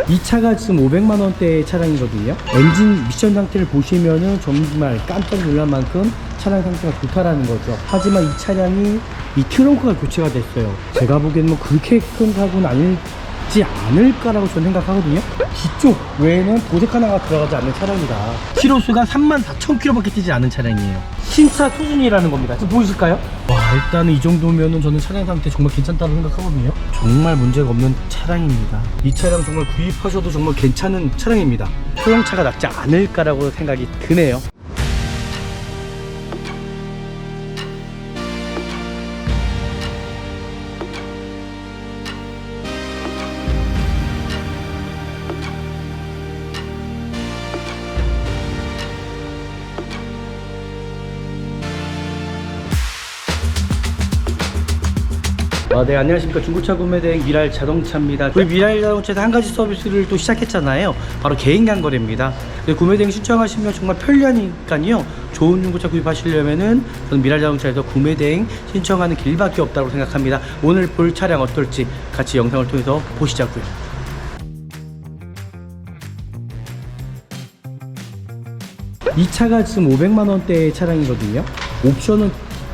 이 차가 지금 500만원대의 차량이거든요. 엔진 미션 상태를 보시면은 정말 깜짝 놀랄 만큼 차량 상태가 좋다라는 거죠. 하지만 이 차량이 이 트렁크가 교체가 됐어요. 제가 보기에는 뭐 그렇게 큰 사고는 아니지 않을까라고 저는 생각하거든요. 뒤쪽 외에는 도색 하나가 들어가지 않는 차량이다. 키로수가 34,000km밖에 뛰지 않은 차량이에요. 신차 수준이라는 겁니다. 지금 보이실까요? 와, 일단은 이 정도면은 저는 차량 상태 정말 괜찮다고 생각하거든요. 정말 문제가 없는 차량입니다. 이 차량 정말 구입하셔도 정말 괜찮은 차량입니다. 소형차가 낫지 않을까라고 생각이 드네요. 네, 안녕하십니까. 중고차 구매대행 미랄 자동차입니다. 우리 미랄 자동차에서 한 가지 서비스를 또 시작했잖아요. 바로 개인간 거래입니다. 구매대행 신청하시면 정말 편리하니까요. 좋은 중고차 구입하시려면은 저는 미랄 자동차에서 구매대행 신청하는 길밖에 없다고 생각합니다. 오늘 볼 차량 어떨지 같이 영상을 통해서 보시자고요. 이 차가 지금 500만원대의 차량이거든요. 옵션은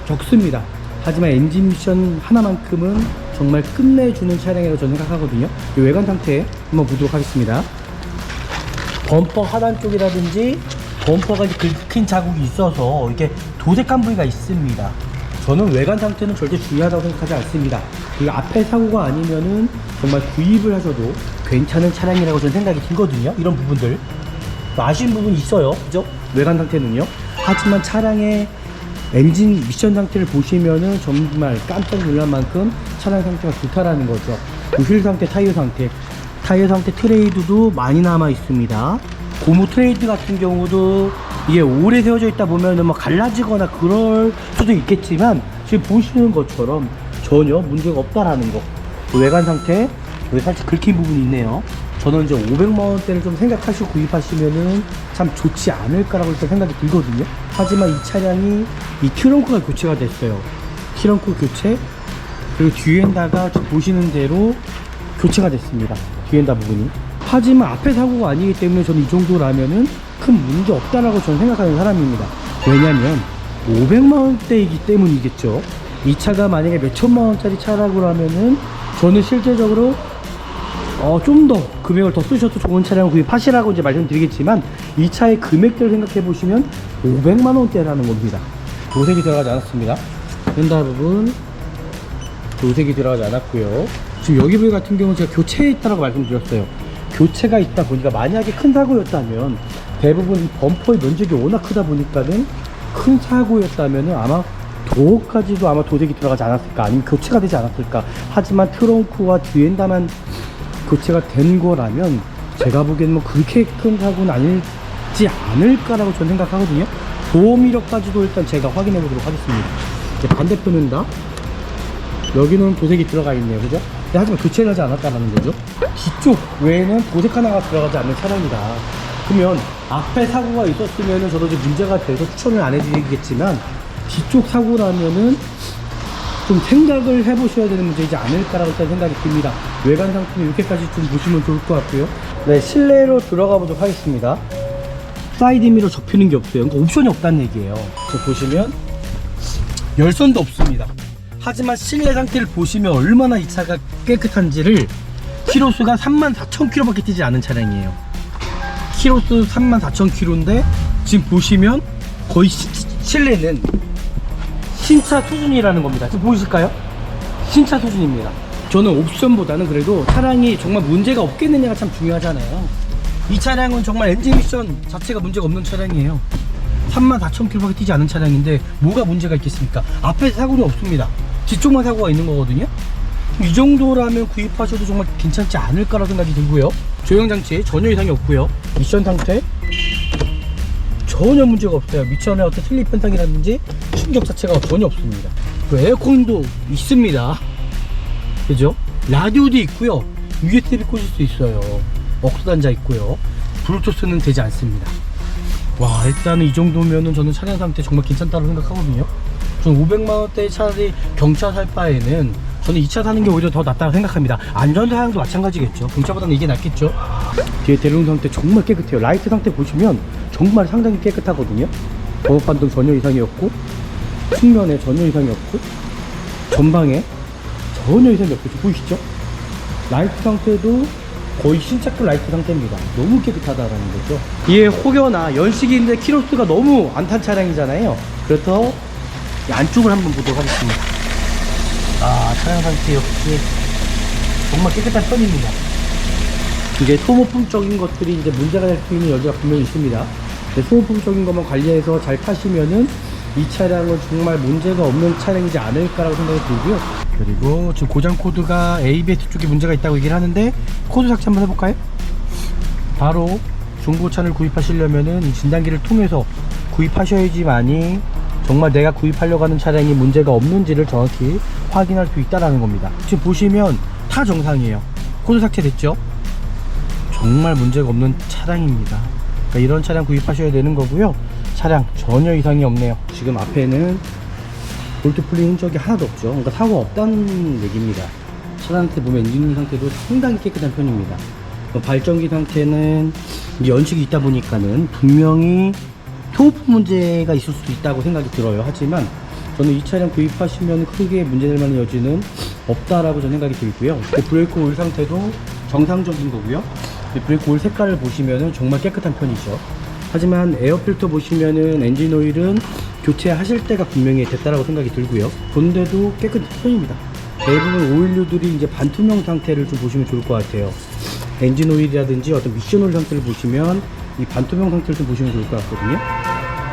적습니다. 하지만 엔진 미션 하나만큼은 정말 끝내주는 차량이라고 저는 생각하거든요. 이 외관 상태 한번 보도록 하겠습니다. 범퍼 하단 쪽이라든지 범퍼가 긁힌 자국이 있어서 이렇게 도색한 부위가 있습니다. 저는 외관 상태는 절대 중요하다고 생각하지 않습니다. 그리고 앞에 사고가 아니면은 정말 구입을 하셔도 괜찮은 차량이라고 저는 생각이 들거든요. 이런 부분들 아쉬운 부분이 있어요, 그죠? 외관 상태는요. 하지만 차량의 엔진 미션 상태를 보시면은 정말 깜짝 놀랄 만큼 차량 상태가 좋다라는 거죠. 휠 상태, 타이어 상태 트레이드도 많이 남아 있습니다. 고무 트레이드 같은 경우도 이게 오래 세워져 있다 보면은 뭐 갈라지거나 그럴 수도 있겠지만 지금 보시는 것처럼 전혀 문제가 없다라는 거. 외관 상태 여기 살짝 긁힌 부분이 있네요. 저는 이제 500만원대를 좀 생각하시고 구입하시면은 참 좋지 않을까라고 일단 생각이 들거든요. 하지만 이 차량이 이 트렁크가 교체가 됐어요. 트렁크 교체, 그리고 뒤엔다가 보시는 대로 교체가 됐습니다. 뒤엔다 부분이. 하지만 앞에 사고가 아니기 때문에 저는 이 정도라면은 큰 문제 없다라고 저는 생각하는 사람입니다. 왜냐면 500만원대이기 때문이겠죠. 이 차가 만약에 몇천만원짜리 차라고 하면은 저는 실제적으로 좀 더 금액을 더 쓰셔도 좋은 차량을 구입하시라고 이제 말씀드리겠지만 이 차의 금액대를 생각해 보시면 500만원대라는 겁니다. 도색이 들어가지 않았습니다. 펜다 부분 도색이 들어가지 않았고요. 지금 여기 부위 같은 경우는 제가 교체에 있다고 말씀드렸어요. 교체가 있다 보니까 만약에 큰 사고였다면 대부분 이 범퍼의 면적이 워낙 크다 보니까는 큰 사고였다면은 아마 도어까지도 아마 도색이 들어가지 않았을까, 아니면 교체가 되지 않았을까. 하지만 트렁크와 뒤엔다만 교체가 된 거라면 제가 보기에는 뭐 그렇게 큰 사고는 아니지 않을까라고 저는 생각하거든요. 보험 이력까지도 일단 제가 확인해 보도록 하겠습니다. 이제 반대편은 다 여기는 도색이 들어가 있네요, 그죠? 하지만 교체를 하지 않았다는 거죠. 뒤쪽 외에는 도색 하나가 들어가지 않는 차량이다. 그러면 앞에 사고가 있었으면은 저도 이제 문제가 돼서 추천을 안 해드리겠지만 뒤쪽 사고라면은 좀 생각을 해보셔야 되는 문제이지 않을까라고 생각이 듭니다. 외관 상태는 이렇게까지 좀 보시면 좋을 것 같고요. 네, 실내로 들어가 보도록 하겠습니다. 사이드 미러 접히는 게 없어요. 그러니까 옵션이 없다는 얘기예요. 지금 보시면 열선도 없습니다. 하지만 실내 상태를 보시면 얼마나 이 차가 깨끗한지를, 키로수가 34,000km밖에 뛰지 않은 차량이에요. 키로수 34,000km인데 지금 보시면 거의 실내는 신차 수준이라는 겁니다. 지금 보이실까요? 신차 수준입니다. 저는 옵션보다는 그래도 차량이 정말 문제가 없겠느냐가 참 중요하잖아요. 이 차량은 정말 엔진 미션 자체가 문제가 없는 차량이에요. 34,000km밖에 뛰지 않은 차량인데 뭐가 문제가 있겠습니까? 앞에 사고는 없습니다. 뒤쪽만 사고가 있는 거거든요. 이 정도라면 구입하셔도 정말 괜찮지 않을까라는 생각이 들고요. 조형장치에 전혀 이상이 없고요. 미션 상태 전혀 문제가 없어요. 미션의 어떤 슬립 현상이라든지 충격 자체가 전혀 없습니다. 에어컨도 있습니다. 그죠? 라디오도 있고요. USB 꽂을 수 있어요. 억수 단자 있고요. 블루투스는 되지 않습니다. 와, 일단은 이 정도면은 저는 차량 상태 정말 괜찮다고 생각하거든요. 저는 500만원대 차라리 경차 살 바에는 저는 이 차 사는 게 오히려 더 낫다고 생각합니다. 안전 사양도 마찬가지겠죠. 경차보다는 이게 낫겠죠. 뒤에 대롱 상태 정말 깨끗해요. 라이트 상태 보시면 정말 상당히 깨끗하거든요. 작업반동 전혀 이상이 없고, 측면에 전혀 이상이 없고, 전방에 전혀 이상이 없고, 보이시죠? 라이트 상태도 거의 신차급 라이트 상태입니다. 너무 깨끗하다라는 거죠. 이게 혹여나 연식인데 키로수가 너무 안 탄 차량이잖아요. 그래서 이 안쪽을 한번 보도록 하겠습니다. 차량 상태 역시 정말 깨끗한 편입니다. 이제 소모품적인 것들이 이제 문제가 될 수 있는 여지가 분명히 있습니다. 소모품적인 것만 관리해서 잘 타시면은 이 차량은 정말 문제가 없는 차량이지 않을까라고 생각이 들고요. 그리고 지금 고장 코드가 ABS 쪽에 문제가 있다고 얘기를 하는데, 코드 삭제 한번 해볼까요? 바로 중고차를 구입하시려면은 이 진단기를 통해서 구입하셔야지만이 정말 내가 구입하려고 하는 차량이 문제가 없는지를 정확히 확인할 수 있다는 겁니다. 지금 보시면 다 정상이에요. 코드 삭제됐죠? 정말 문제가 없는 차량입니다. 그러니까 이런 차량 구입하셔야 되는 거고요. 차량 전혀 이상이 없네요. 지금 앞에는 볼트 풀린 흔적이 하나도 없죠. 그러니까 사고가 없다는 얘기입니다. 차량 상태 보면 엔진 상태도 상당히 깨끗한 편입니다. 발전기 상태는 연식이 있다 보니까는 분명히 소모품 문제가 있을 수도 있다고 생각이 들어요. 하지만 저는 이 차량 구입하시면 크게 문제될 만한 여지는 없다라고 저는 생각이 들고요. 브레이크 오일 상태도 정상적인 거고요. 브레이크 오일 색깔을 보시면은 정말 깨끗한 편이죠. 하지만 에어필터 보시면은 엔진 오일은 교체하실 때가 분명히 됐다라고 생각이 들고요. 그런데도 깨끗한 편입니다. 대부분 오일류들이 이제 반투명 상태를 좀 보시면 좋을 것 같아요. 엔진 오일이라든지 어떤 미션 오일 상태를 보시면 이 반투명 상태를 좀 보시면 좋을 것 같거든요.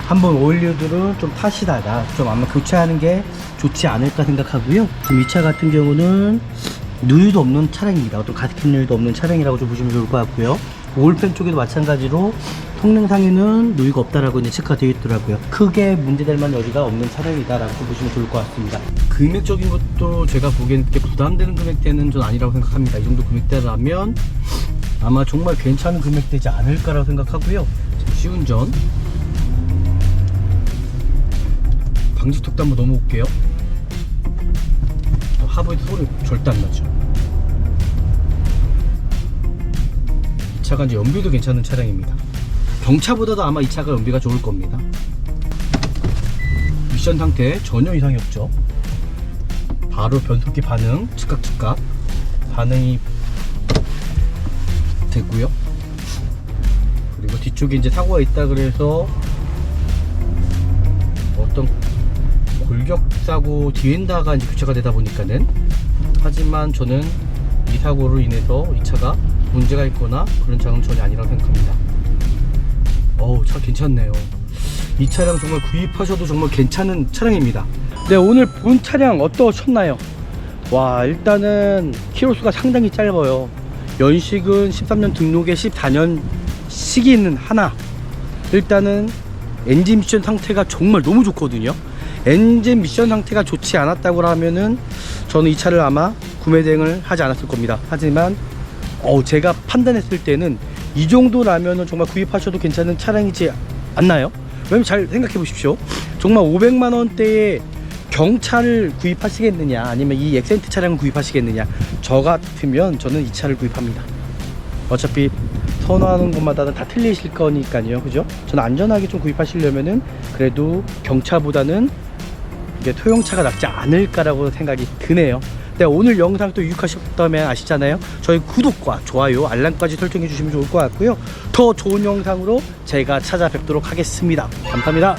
한번 오일류들은 좀 타시다가 좀 아마 교체하는 게 좋지 않을까 생각하고요. 지금 이 차 같은 경우는 누유도 없는 차량입니다. 어떤 가스켓 누유도 없는 차량이라고 좀 보시면 좋을 것 같고요. 오일팬 쪽에도 마찬가지로 성능상에는 누유가 없다라고 이제 체크가 되어 있더라고요. 크게 문제될 만한 여지가 없는 차량이다라고 좀 보시면 좋을 것 같습니다. 금액적인 것도 제가 보기에는 그렇게 부담되는 금액대는 전 아니라고 생각합니다. 이 정도 금액대라면 아마 정말 괜찮은 금액대지 않을까라고 생각하고요. 시운전 방지턱도 한번 넘어볼게요. 하부에도 소리 절대 안 나죠. 이 차가 이제 연비도 괜찮은 차량입니다. 경차보다도 아마 이 차가 연비가 좋을 겁니다. 미션 상태 전혀 이상이 없죠. 바로 변속기 반응 즉각 반응이 됐고요. 그리고 뒤쪽에 이제 사고가 있다 그래서 어떤 골격사고 뒤엔다가 이제 교체가 되다 보니까는, 하지만 저는 이 사고로 인해서 이 차가 문제가 있거나 그런 차는 전혀 아니라고 생각합니다. 차 괜찮네요. 이 차량 정말 구입하셔도 정말 괜찮은 차량입니다. 네, 오늘 본 차량 어떠셨나요? 와, 일단은 키로수가 상당히 짧아요. 연식은 13년 등록에 14년 시기 있는 하나. 일단은 엔진 미션 상태가 정말 너무 좋거든요. 엔진 미션 상태가 좋지 않았다고 하면은 저는 이 차를 아마 구매 대행을 하지 않았을 겁니다. 하지만 제가 판단했을 때는 이 정도라면은 정말 구입하셔도 괜찮은 차량이지 않나요? 왜냐면 잘 생각해 보십시오. 정말 500만원대의 경차를 구입하시겠느냐, 아니면 이 엑센트 차량을 구입하시겠느냐. 저 같으면 저는 이 차를 구입합니다. 어차피 선호하는 것마다는 다 틀리실 거니까요. 그죠? 저는 안전하게 좀 구입하시려면은 그래도 경차보다는 이게 토용차가 낫지 않을까라고 생각이 드네요. 네, 오늘 영상 또 유익하셨다면 아시잖아요. 저희 구독과 좋아요, 알람까지 설정해 주시면 좋을 것 같고요. 더 좋은 영상으로 제가 찾아뵙도록 하겠습니다. 감사합니다.